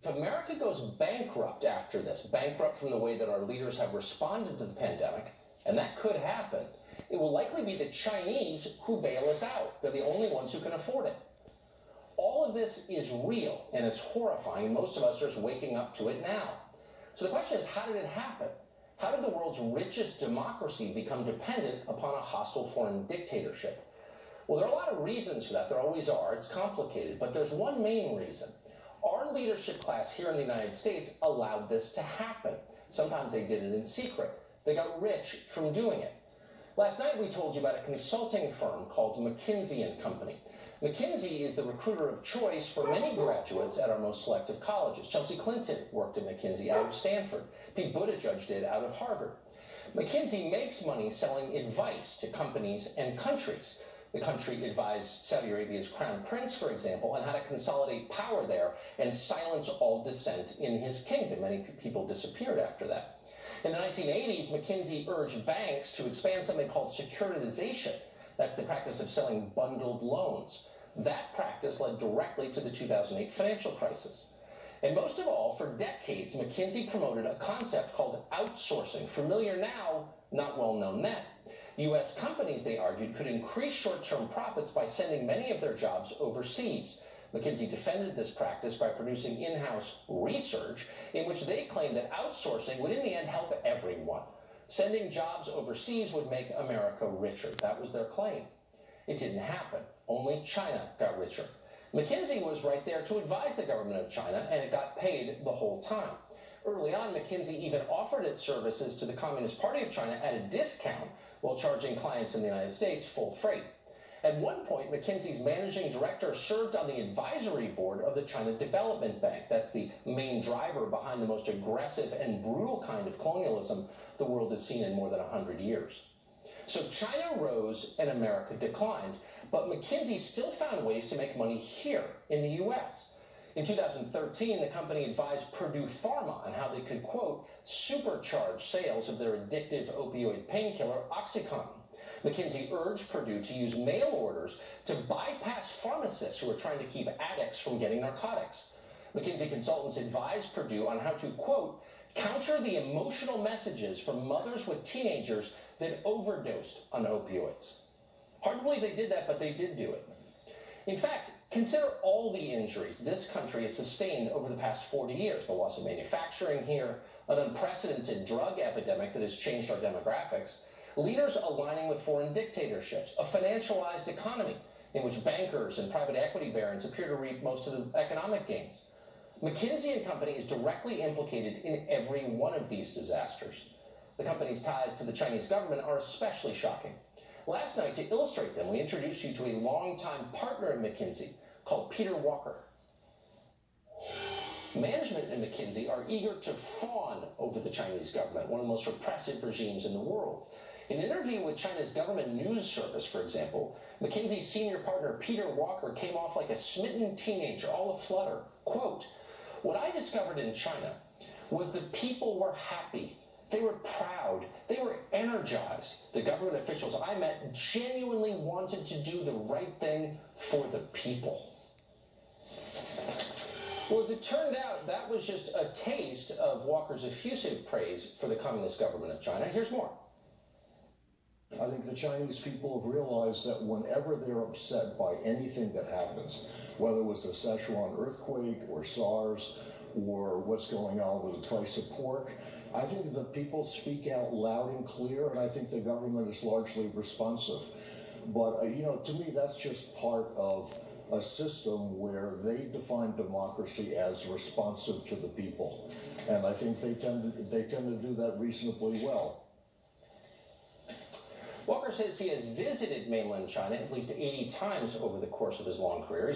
If America goes bankrupt after this, bankrupt from the way that our leaders have responded to the pandemic, and that could happen, it will likely be the Chinese who bail us out. They're the only ones who can afford it. All of this is real, and it's horrifying, and most of us are just waking up to it now. So the question is, how did it happen? How did the world's richest democracy become dependent upon a hostile foreign dictatorship? Well, there are a lot of reasons for that. There always are. It's complicated, but there's one main reason. Our leadership class here in the United States allowed this to happen. Sometimes they did it in secret. They got rich from doing it. Last night we told you about a consulting firm called McKinsey Company. McKinsey is the recruiter of choice for many graduates at our most selective colleges. Chelsea Clinton worked at McKinsey out of Stanford. Pete Buttigieg did out of Harvard. McKinsey makes money selling advice to companies and countries. The country advised Saudi Arabia's crown prince, for example, on how to consolidate power there and silence all dissent in his kingdom. Many people disappeared after that. In the 1980s, McKinsey urged banks to expand something called securitization. That's the practice of selling bundled loans. That practice led directly to the 2008 financial crisis. And most of all, for decades, McKinsey promoted a concept called outsourcing, familiar now, not well known then. U.S. companies, they argued, could increase short-term profits by sending many of their jobs overseas. McKinsey defended this practice by producing in-house research in which they claimed that outsourcing would in the end help everyone. Sending jobs overseas would make America richer. That was their claim. It didn't happen. Only China got richer. McKinsey was right there to advise the government of China, and it got paid the whole time. Early on, McKinsey even offered its services to the Communist Party of China at a discount while charging clients in the United States full freight. At one point, McKinsey's managing director served on the advisory board of the China Development Bank. That's the main driver behind the most aggressive and brutal kind of colonialism the world has seen in more than 100 years. So China rose and America declined, but McKinsey still found ways to make money here in the U.S. In 2013, the company advised Purdue Pharma on how they could, quote, supercharge sales of their addictive opioid painkiller, OxyContin. McKinsey urged Purdue to use mail orders to bypass pharmacists who were trying to keep addicts from getting narcotics. McKinsey consultants advised Purdue on how to, quote, counter the emotional messages from mothers with teenagers that overdosed on opioids. Hard to believe they did that, but they did do it. In fact, consider all the injuries this country has sustained over the past 40 years. The loss of manufacturing here, an unprecedented drug epidemic that has changed our demographics, leaders aligning with foreign dictatorships, a financialized economy in which bankers and private equity barons appear to reap most of the economic gains. McKinsey Company is directly implicated in every one of these disasters. The company's ties to the Chinese government are especially shocking. Last night, to illustrate them, we introduced you to a longtime partner at McKinsey called Peter Walker. Management in McKinsey are eager to fawn over the Chinese government, one of the most repressive regimes in the world. In an interview with China's government news service, for example, McKinsey's senior partner Peter Walker came off like a smitten teenager, all aflutter. Quote, what I discovered in China was the people were happy. They were proud. They were energized. The government officials I met genuinely wanted to do the right thing for the people. Well, as it turned out, that was just a taste of Walker's effusive praise for the Communist government of China. Here's more. I think the Chinese people have realized that whenever they're upset by anything that happens, whether it was the Sichuan earthquake or SARS or what's going on with the price of pork, I think the people speak out loud and clear, and I think the government is largely responsive. But, to me, that's just part of a system where they define democracy as responsive to the people. And I think they tend to do that reasonably well. Walker says he has visited mainland China at least 80 times over the course of his long career.